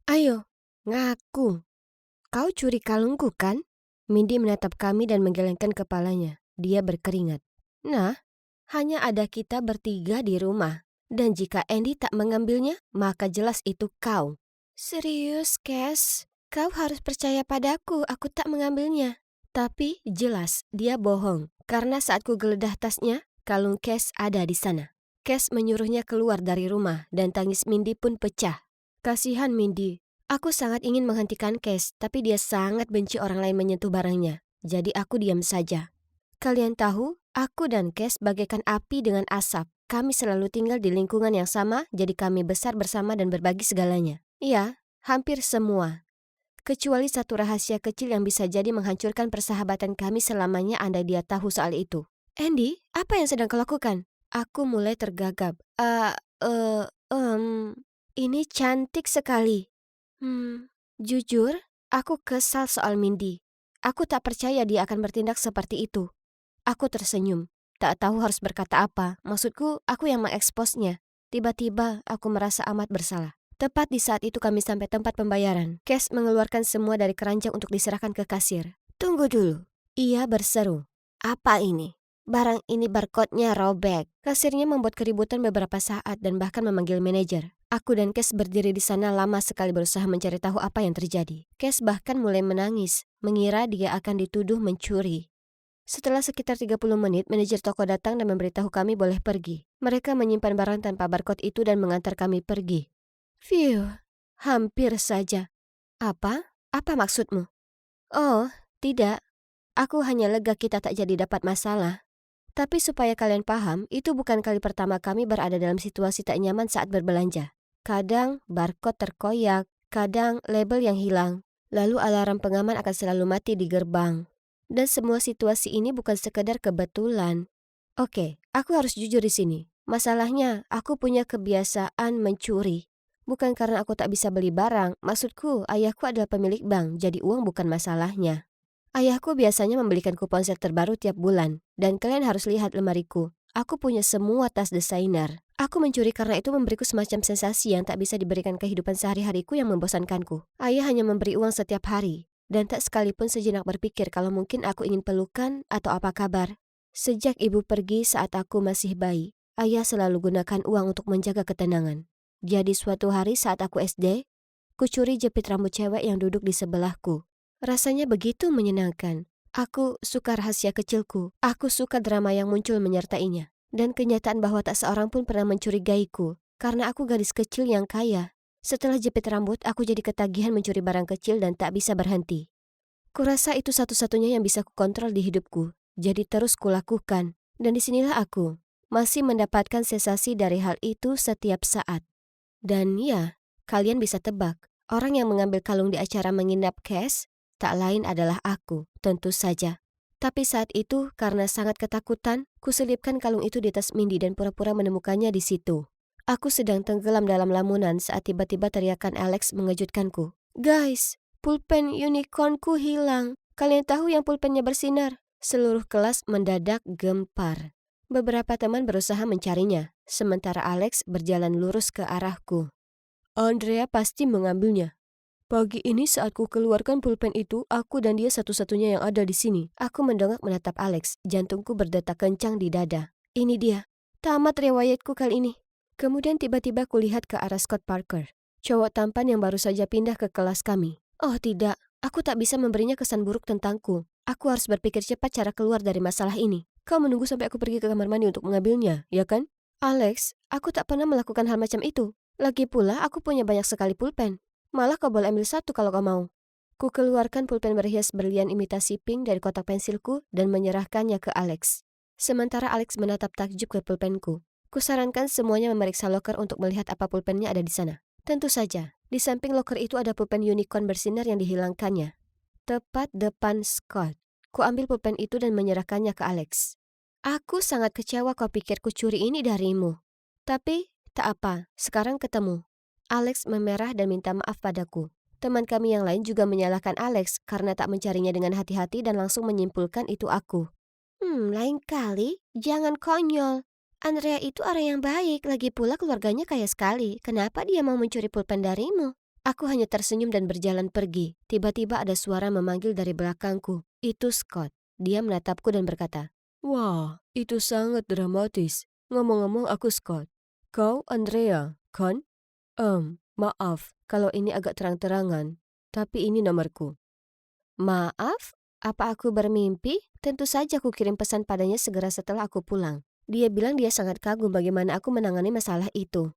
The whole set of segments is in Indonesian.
Ayo, ngaku. Kau curi kalungku kan? Mindy menatap kami dan menggelengkan kepalanya. Dia berkeringat. Nah, hanya ada kita bertiga di rumah. Dan jika Andy tak mengambilnya, maka jelas itu kau. Serius, Cass? Kau harus percaya padaku, aku tak mengambilnya. Tapi jelas dia bohong, karena saat ku geledah tasnya, kalung Cass ada di sana. Cass menyuruhnya keluar dari rumah dan tangis Mindy pun pecah. Kasihan Mindy. Aku sangat ingin menghentikan Cass, tapi dia sangat benci orang lain menyentuh barangnya. Jadi aku diam saja. Kalian tahu, aku dan Cass bagaikan api dengan asap. Kami selalu tinggal di lingkungan yang sama, jadi kami besar bersama dan berbagi segalanya. Iya, hampir semua. Kecuali satu rahasia kecil yang bisa jadi menghancurkan persahabatan kami selamanya andai dia tahu soal itu. Andy, apa yang sedang kau lakukan? Aku mulai tergagap. Ini cantik sekali. Jujur, aku kesal soal Mindy. Aku tak percaya dia akan bertindak seperti itu. Aku tersenyum, tak tahu harus berkata apa. Maksudku, aku yang mengeksposnya. Tiba-tiba, aku merasa amat bersalah. Tepat di saat itu kami sampai tempat pembayaran. Cash mengeluarkan semua dari keranjang untuk diserahkan ke kasir. Tunggu dulu. Ia berseru. Apa ini? Barang ini barcode-nya robek. Kasirnya membuat keributan beberapa saat dan bahkan memanggil manajer. Aku dan Cash berdiri di sana lama sekali berusaha mencari tahu apa yang terjadi. Cash bahkan mulai menangis, mengira dia akan dituduh mencuri. Setelah sekitar 30 menit, manajer toko datang dan memberitahu kami boleh pergi. Mereka menyimpan barang tanpa barcode itu dan mengantar kami pergi. Phew, hampir saja. Apa? Apa maksudmu? Oh, tidak. Aku hanya lega kita tak jadi dapat masalah. Tapi supaya kalian paham, itu bukan kali pertama kami berada dalam situasi tak nyaman saat berbelanja. Kadang barcode terkoyak, kadang label yang hilang, lalu alarm pengaman akan selalu mati di gerbang. Dan semua situasi ini bukan sekedar kebetulan. Oke, aku harus jujur di sini. Masalahnya, aku punya kebiasaan mencuri. Bukan karena aku tak bisa beli barang, maksudku ayahku adalah pemilik bank, jadi uang bukan masalahnya. Ayahku biasanya membelikan kupon set terbaru tiap bulan, dan kalian harus lihat lemariku. Aku punya semua tas desainer. Aku mencuri karena itu memberiku semacam sensasi yang tak bisa diberikan kehidupan sehari-hariku yang membosankanku. Ayah hanya memberi uang setiap hari, dan tak sekalipun sejenak berpikir kalau mungkin aku ingin pelukan atau apa kabar. Sejak ibu pergi saat aku masih bayi, ayah selalu gunakan uang untuk menjaga ketenangan. Jadi suatu hari saat aku SD, kucuri jepit rambut cewek yang duduk di sebelahku. Rasanya begitu menyenangkan. Aku suka rahasia kecilku. Aku suka drama yang muncul menyertainya. Dan kenyataan bahwa tak seorang pun pernah mencurigaiku. Karena aku gadis kecil yang kaya. Setelah jepit rambut, aku jadi ketagihan mencuri barang kecil dan tak bisa berhenti. Kurasa itu satu-satunya yang bisa kukontrol di hidupku. Jadi terus kulakukan. Dan disinilah aku masih mendapatkan sensasi dari hal itu setiap saat. Dan ya, kalian bisa tebak. Orang yang mengambil kalung di acara menginap Cass tak lain adalah aku, tentu saja. Tapi saat itu, karena sangat ketakutan, kuselipkan kalung itu di tas Mindy dan pura-pura menemukannya di situ. Aku sedang tenggelam dalam lamunan saat tiba-tiba teriakan Alex mengejutkanku. Guys, pulpen unicornku hilang. Kalian tahu yang pulpennya bersinar? Seluruh kelas mendadak gempar. Beberapa teman berusaha mencarinya, sementara Alex berjalan lurus ke arahku. Andrea pasti mengambilnya. Pagi ini saat ku keluarkan pulpen itu, aku dan dia satu-satunya yang ada di sini. Aku mendongak menatap Alex, jantungku berdetak kencang di dada. Ini dia. Tamat riwayatku kali ini. Kemudian tiba-tiba kulihat ke arah Scott Parker, cowok tampan yang baru saja pindah ke kelas kami. Oh tidak, aku tak bisa memberinya kesan buruk tentangku. Aku harus berpikir cepat cara keluar dari masalah ini. Kau menunggu sampai aku pergi ke kamar mandi untuk mengambilnya, ya kan? Alex, aku tak pernah melakukan hal macam itu. Lagi pula aku punya banyak sekali pulpen. Malah kau boleh ambil satu kalau kau mau. Ku keluarkan pulpen berhias berlian imitasi pink dari kotak pensilku dan menyerahkannya ke Alex. Sementara Alex menatap takjub ke pulpenku. Kusarankan semuanya memeriksa loker untuk melihat apa pulpennya ada di sana. Tentu saja, di samping loker itu ada pulpen unicorn bersinar yang dihilangkannya. Tepat depan Scott. Ku ambil pulpen itu dan menyerahkannya ke Alex. Aku sangat kecewa kau pikir ku curi ini darimu. Tapi, tak apa, sekarang ketemu. Alex memerah dan minta maaf padaku. Teman kami yang lain juga menyalahkan Alex karena tak mencarinya dengan hati-hati dan langsung menyimpulkan itu aku. Lain kali, jangan konyol. Andrea itu orang yang baik, lagi pula keluarganya kaya sekali. Kenapa dia mau mencuri pulpen darimu? Aku hanya tersenyum dan berjalan pergi. Tiba-tiba ada suara memanggil dari belakangku. Itu Scott. Dia menatapku dan berkata, "Wah, itu sangat dramatis. Ngomong-ngomong aku Scott. Kau Andrea, kan? Maaf kalau ini agak terang-terangan, tapi ini nomorku." Maaf? Apa aku bermimpi? Tentu saja aku kirim pesan padanya segera setelah aku pulang. Dia bilang dia sangat kagum bagaimana aku menangani masalah itu.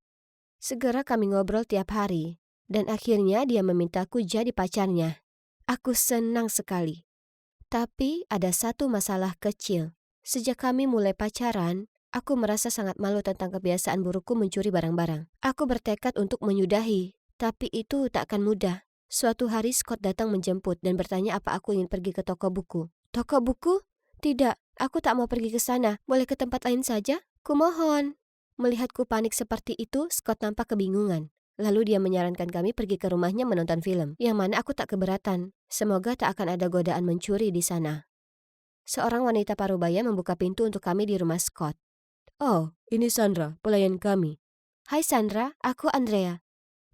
Segera kami ngobrol tiap hari. Dan akhirnya dia memintaku jadi pacarnya. Aku senang sekali. Tapi ada satu masalah kecil. Sejak kami mulai pacaran, aku merasa sangat malu tentang kebiasaan burukku mencuri barang-barang. Aku bertekad untuk menyudahi, tapi itu tak akan mudah. Suatu hari Scott datang menjemput dan bertanya apa aku ingin pergi ke toko buku. Toko buku? Tidak, aku tak mau pergi ke sana. Boleh ke tempat lain saja? Kumohon. Melihatku panik seperti itu, Scott nampak kebingungan. Lalu dia menyarankan kami pergi ke rumahnya menonton film, yang mana aku tak keberatan. Semoga tak akan ada godaan mencuri di sana. Seorang wanita parubaya membuka pintu untuk kami di rumah Scott. "Oh, ini Sandra, pelayan kami." "Hai Sandra, aku Andrea."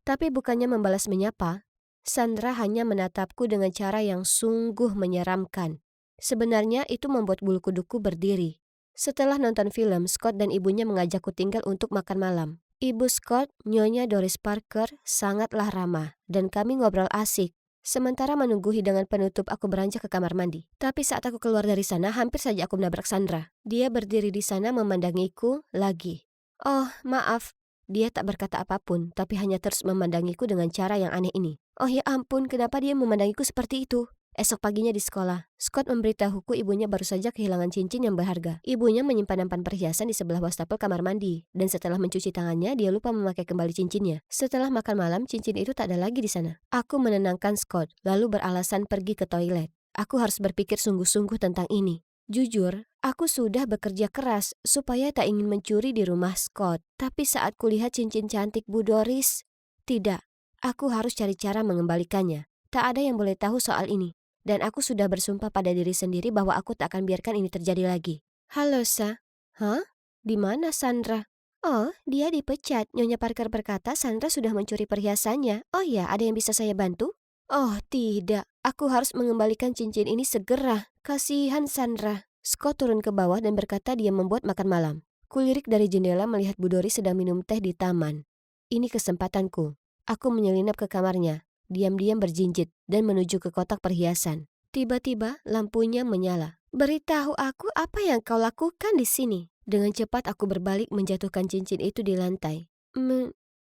Tapi bukannya membalas menyapa, Sandra hanya menatapku dengan cara yang sungguh menyeramkan. Sebenarnya itu membuat bulu kuduku berdiri. Setelah nonton film, Scott dan ibunya mengajakku tinggal untuk makan malam. Ibu Scott, Nyonya Doris Parker, sangatlah ramah, dan kami ngobrol asik. Sementara menunggu hidangan penutup, aku beranjak ke kamar mandi. Tapi saat aku keluar dari sana, hampir saja aku menabrak Sandra. Dia berdiri di sana memandangiku lagi. "Oh, maaf." Dia tak berkata apapun, tapi hanya terus memandangiku dengan cara yang aneh ini. Oh ya ampun, kenapa dia memandangiku seperti itu? Esok paginya di sekolah, Scott memberitahuku ibunya baru saja kehilangan cincin yang berharga. Ibunya menyimpan nampan perhiasan di sebelah wastafel kamar mandi, dan setelah mencuci tangannya, dia lupa memakai kembali cincinnya. Setelah makan malam, cincin itu tak ada lagi di sana. Aku menenangkan Scott, lalu beralasan pergi ke toilet. Aku harus berpikir sungguh-sungguh tentang ini. Jujur, aku sudah bekerja keras supaya tak ingin mencuri di rumah Scott. Tapi saat kulihat cincin cantik Bu Doris, tidak, aku harus cari cara mengembalikannya. Tak ada yang boleh tahu soal ini. Dan aku sudah bersumpah pada diri sendiri bahwa aku tak akan biarkan ini terjadi lagi. "Halo, Sa." "Hah? Di mana Sandra?" "Oh, dia dipecat." Nyonya Parker berkata Sandra sudah mencuri perhiasannya. "Oh ya, ada yang bisa saya bantu?" "Oh, tidak. Aku harus mengembalikan cincin ini segera. Kasihan Sandra." Scott turun ke bawah dan berkata dia membuat makan malam. Kulirik dari jendela melihat Bu Doris sedang minum teh di taman. Ini kesempatanku. Aku menyelinap ke kamarnya, diam-diam berjinjit dan menuju ke kotak perhiasan. Tiba-tiba lampunya menyala. "Beritahu aku apa yang kau lakukan di sini." Dengan cepat aku berbalik menjatuhkan cincin itu di lantai.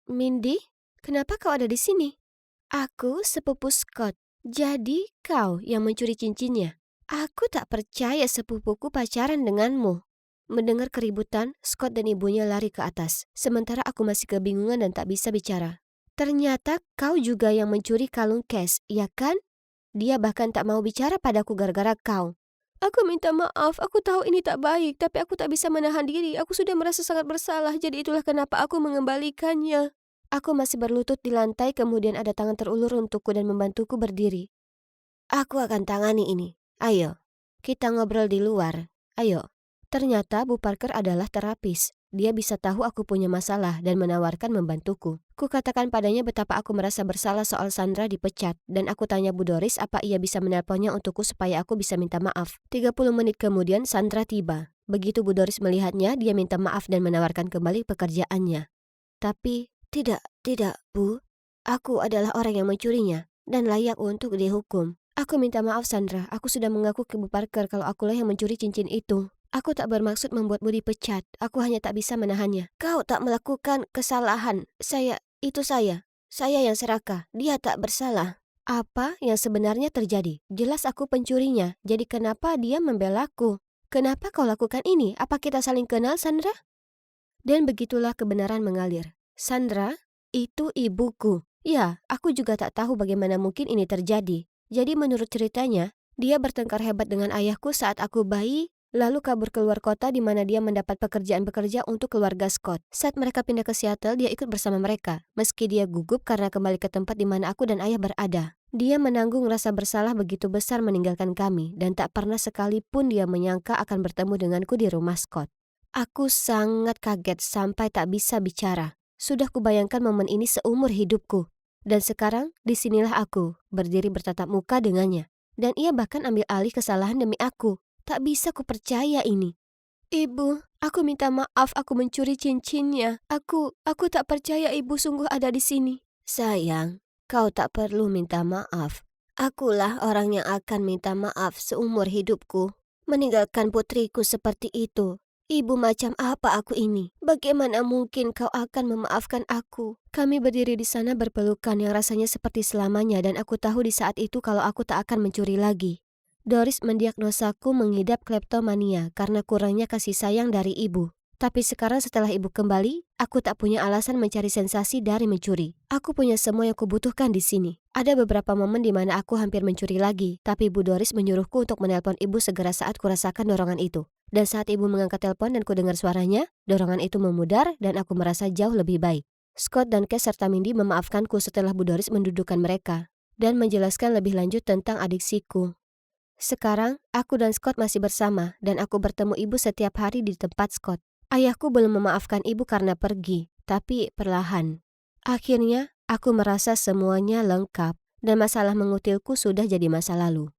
Mindy, kenapa kau ada di sini?" "Aku sepupu Scott. Jadi kau yang mencuri cincinnya?" "Aku tak percaya sepupuku pacaran denganmu." Mendengar keributan, Scott dan ibunya lari ke atas. Sementara aku masih kebingungan dan tak bisa bicara. "Ternyata kau juga yang mencuri kalung Cash, ya kan? Dia bahkan tak mau bicara padaku gara-gara kau." "Aku minta maaf, aku tahu ini tak baik, tapi aku tak bisa menahan diri. Aku sudah merasa sangat bersalah, jadi itulah kenapa aku mengembalikannya." Aku masih berlutut di lantai, kemudian ada tangan terulur untukku dan membantuku berdiri. "Aku akan tangani ini. Ayo, kita ngobrol di luar. Ayo." Ternyata Bu Parker adalah terapis. Dia bisa tahu aku punya masalah dan menawarkan membantuku. Kukatakan padanya betapa aku merasa bersalah soal Sandra dipecat, dan aku tanya Bu Doris apa ia bisa menelponnya untukku supaya aku bisa minta maaf. 30 menit kemudian Sandra tiba. Begitu Bu Doris melihatnya, dia minta maaf dan menawarkan kembali pekerjaannya. Tapi, tidak, Bu. Aku adalah orang yang mencurinya dan layak untuk dihukum. Aku minta maaf Sandra, aku sudah mengaku ke Bu Parker kalau akulah yang mencuri cincin itu. Aku tak bermaksud membuatmu dipecat, aku hanya tak bisa menahannya. Kau tak melakukan kesalahan. Itu saya. Saya yang serakah, dia tak bersalah. Apa yang sebenarnya terjadi? Jelas aku pencurinya, jadi kenapa dia membelaku? Kenapa kau lakukan ini? Apa kita saling kenal, Sandra? Dan begitulah kebenaran mengalir. Sandra, itu ibuku. Ya, aku juga tak tahu bagaimana mungkin ini terjadi. Jadi menurut ceritanya, dia bertengkar hebat dengan ayahku saat aku bayi, lalu kabur keluar kota di mana dia mendapat pekerjaan bekerja untuk keluarga Scott. Saat mereka pindah ke Seattle, dia ikut bersama mereka, meski dia gugup karena kembali ke tempat di mana aku dan ayah berada. Dia menanggung rasa bersalah begitu besar meninggalkan kami, dan tak pernah sekalipun dia menyangka akan bertemu denganku di rumah Scott. Aku sangat kaget sampai tak bisa bicara. Sudah kubayangkan momen ini seumur hidupku. Dan sekarang disinilah aku berdiri bertatap muka dengannya. Dan ia bahkan ambil alih kesalahan demi aku. Tak bisa kupercaya ini. Ibu, aku minta maaf aku mencuri cincinnya. Aku tak percaya ibu sungguh ada di sini. Sayang, kau tak perlu minta maaf. Akulah orang yang akan minta maaf seumur hidupku. Meninggalkan putriku seperti itu. Ibu macam apa aku ini? Bagaimana mungkin kau akan memaafkan aku? Kami berdiri di sana berpelukan yang rasanya seperti selamanya dan aku tahu di saat itu kalau aku tak akan mencuri lagi. Doris mendiagnosaku mengidap kleptomania karena kurangnya kasih sayang dari ibu. Tapi sekarang setelah ibu kembali, aku tak punya alasan mencari sensasi dari mencuri. Aku punya semua yang kubutuhkan di sini. Ada beberapa momen di mana aku hampir mencuri lagi, tapi Bu Doris menyuruhku untuk menelpon ibu segera saat kurasakan dorongan itu. Dan saat ibu mengangkat telepon dan kudengar suaranya, dorongan itu memudar dan aku merasa jauh lebih baik. Scott dan Kes serta Mindy memaafkanku setelah Bu Doris mendudukkan mereka dan menjelaskan lebih lanjut tentang adiksiku. Sekarang, aku dan Scott masih bersama dan aku bertemu ibu setiap hari di tempat Scott. Ayahku belum memaafkan ibu karena pergi, tapi perlahan. Akhirnya, aku merasa semuanya lengkap dan masalah mengutilku sudah jadi masa lalu.